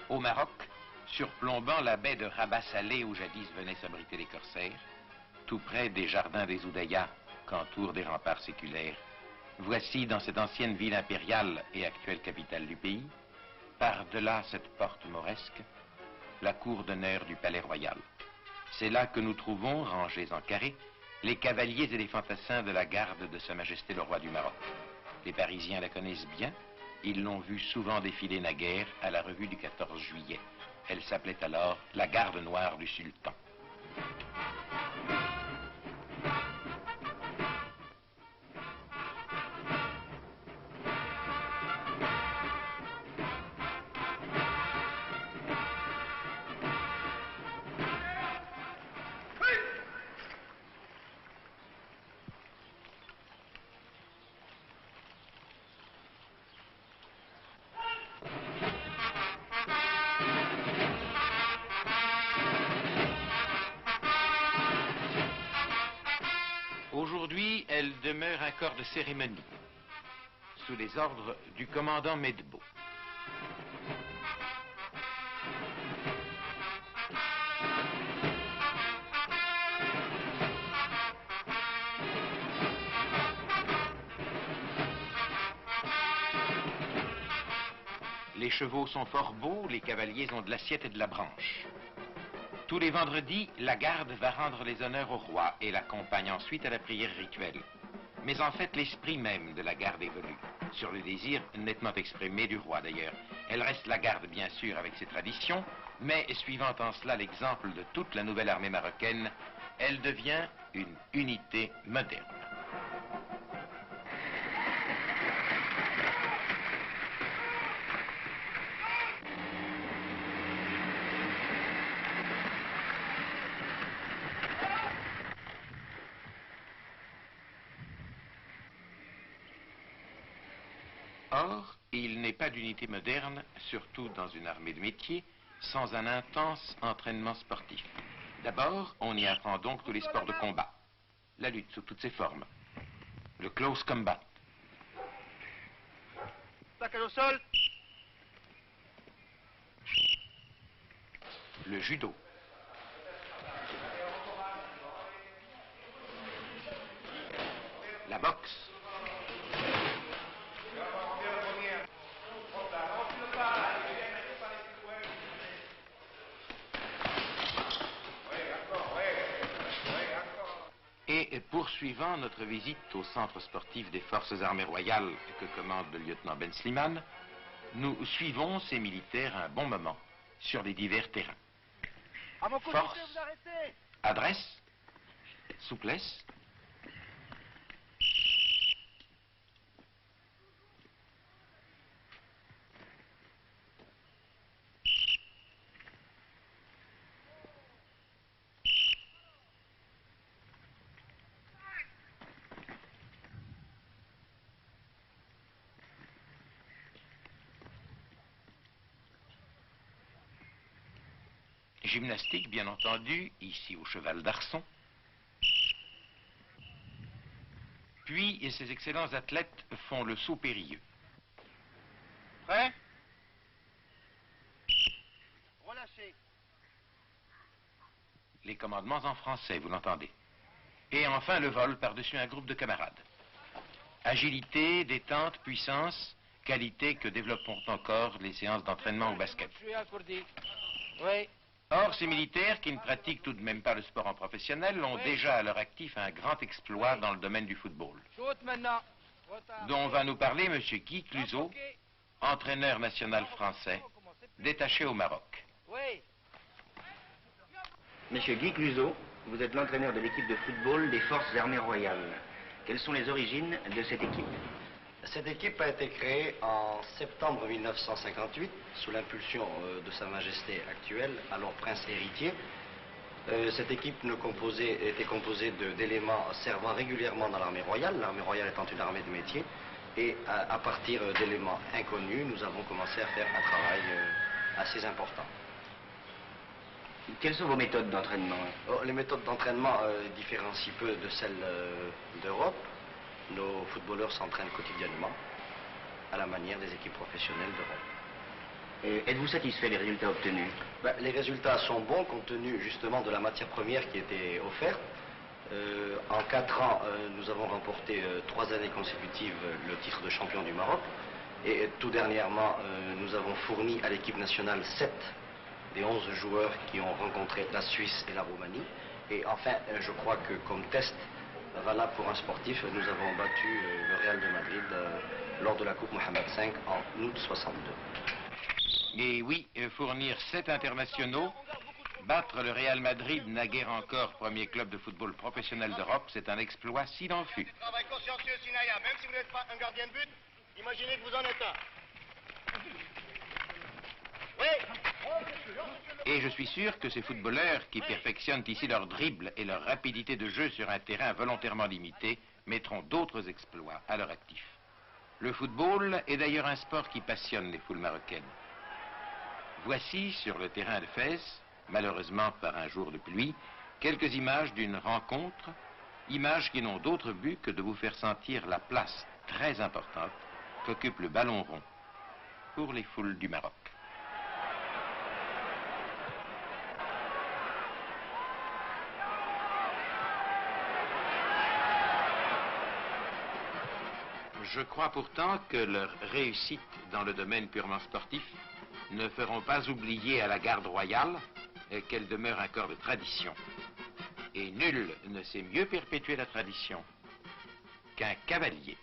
Au Maroc, surplombant la baie de Rabat Salé où jadis venaient s'abriter les corsaires, tout près des jardins des Oudayas qu'entourent des remparts séculaires, voici dans cette ancienne ville impériale et actuelle capitale du pays, par-delà cette porte mauresque, la cour d'honneur du palais royal. C'est là que nous trouvons, rangés en carré, les cavaliers et les fantassins de la garde de Sa Majesté le roi du Maroc. Les Parisiens la connaissent bien, ils l'ont vue souvent défiler naguère à la revue du 14 juillet. Elle s'appelait alors la garde noire du sultan. Aujourd'hui, elle demeure un corps de cérémonie, sous les ordres du commandant Medbo. Les chevaux sont fort beaux, les cavaliers ont de l'assiette et de la branche. Tous les vendredis, la garde va rendre les honneurs au roi et l'accompagne ensuite à la prière rituelle. Mais en fait, l'esprit même de la garde évolue, sur le désir nettement exprimé du roi d'ailleurs. Elle reste la garde bien sûr avec ses traditions, mais suivant en cela l'exemple de toute la nouvelle armée marocaine, elle devient une unité moderne. Or, il n'est pas d'unité moderne, surtout dans une armée de métier, sans un intense entraînement sportif. D'abord, on y apprend donc tous les sports de combat. La lutte sous toutes ses formes. Le close combat. Plaquage au sol. Le judo. La boxe. Et poursuivant notre visite au centre sportif des forces armées royales que commande le lieutenant Ben Slimane, nous suivons ces militaires un bon moment sur les divers terrains. Force, adresse, souplesse, gymnastique, bien entendu, ici au cheval d'Arçon. Puis, ces excellents athlètes font le saut périlleux. Prêt? Relâchez. Les commandements en français, vous l'entendez. Et enfin, le vol par-dessus un groupe de camarades. Agilité, détente, puissance, qualité que développeront encore les séances d'entraînement au basket. Je suis accourdi. Oui. Or, ces militaires, qui ne pratiquent tout de même pas le sport en professionnel, ont déjà à leur actif un grand exploit dans le domaine du football, Saute maintenant. Retard. dont va nous parler M. Guy Cluzot, entraîneur national français, détaché au Maroc. Oui. Monsieur Guy Cluzot, vous êtes l'entraîneur de l'équipe de football des Forces armées royales. Quelles sont les origines de cette équipe? Cette équipe a été créée en septembre 1958 sous l'impulsion de Sa Majesté actuelle, alors prince héritier. Cette équipe était composée d'éléments servant régulièrement dans l'armée royale étant une armée de métier. Et à partir d'éléments inconnus, nous avons commencé à faire un travail assez important. Quelles sont vos méthodes d'entraînement? Les méthodes d'entraînement différencient peu de celles d'Europe. Nos footballeurs s'entraînent quotidiennement à la manière des équipes professionnelles d'Europe. Êtes-vous satisfait des résultats obtenus? Les résultats sont bons compte tenu justement de la matière première qui était offerte. En 4 ans, nous avons remporté 3 années consécutives le titre de champion du Maroc. Et tout dernièrement, nous avons fourni à l'équipe nationale 7 des 11 joueurs qui ont rencontré la Suisse et la Roumanie. Et enfin, je crois que comme test valable pour un sportif, nous avons battu le Real de Madrid lors de la Coupe Mohamed V en août 62. Et oui, fournir 7 internationaux, battre le Real Madrid, naguère encore premier club de football professionnel d'Europe, c'est un exploit s'il en fut. Travail consciencieux, Sinaya. Même si vous n'êtes pas un gardien de but, imaginez que vous en êtes un. Oui. Et je suis sûr que ces footballeurs qui perfectionnent ici leur dribble et leur rapidité de jeu sur un terrain volontairement limité mettront d'autres exploits à leur actif. Le football est d'ailleurs un sport qui passionne les foules marocaines. Voici sur le terrain de Fès, malheureusement par un jour de pluie, quelques images d'une rencontre, images qui n'ont d'autre but que de vous faire sentir la place très importante qu'occupe le ballon rond pour les foules du Maroc. Je crois pourtant que leur réussite dans le domaine purement sportif ne feront pas oublier à la garde royale qu'elle demeure un corps de tradition. Et nul ne sait mieux perpétuer la tradition qu'un cavalier.